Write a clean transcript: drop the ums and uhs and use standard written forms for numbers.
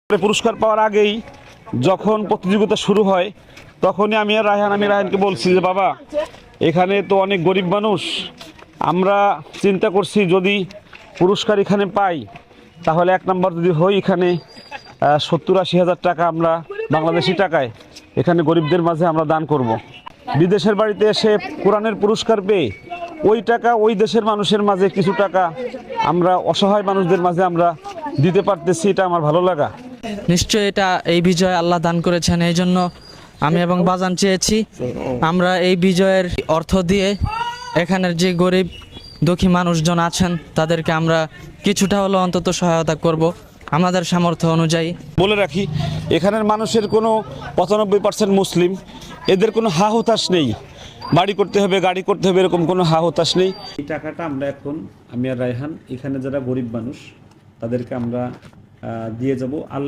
পুরস্কার পাওয়ার আগেই যখন প্রতিযোগিতা শুরু হয় তখনই আমি রায়হানকে বলছি যে বাবা, এখানে তো অনেক গরিব মানুষ, আমরা চিন্তা করছি যদি পুরস্কার এখানে পাই তাহলে এক নম্বর যদি হই এখানে 70-80 হাজার টাকা আমরা বাংলাদেশি টাকায় এখানে গরিবদের মাঝে আমরা দান করব। বিদেশের বাড়িতে এসে কোরআনের পুরস্কার পেয়ে ওই টাকা ওই দেশের মানুষের মাঝে কিছু টাকা আমরা অসহায় মানুষদের মাঝে আমরা দিতে পারতেছি, এটা আমার ভালো লাগা। নিশ্চয়ই এই বিজয় আল্লাহ দান করেছেন, এই জন্য আমি এবং বাজান চেয়েছি আমরা এই বিজয়ের অর্থ দিয়ে এখানের যে গরিব দুঃখী মানুষজন আছেন তাদেরকে আমরা কিছুটা হলেও অন্তত সহায়তা করব আমাদের সামর্থ্য অনুযায়ী। বলে রাখি, এখানের মানুষের কোনো 95% মুসলিম, এদের কোনো হা হতাশ নেই, বাড়ি করতে হবে গাড়ি করতে হবে এরকম কোনো হা হতাশ নেই। এই টাকাটা আমরা এখন আমি আর রায়হান এখানে যারা গরিব মানুষ তাদেরকে আমরা দিয়ে যাব। আল্লাহ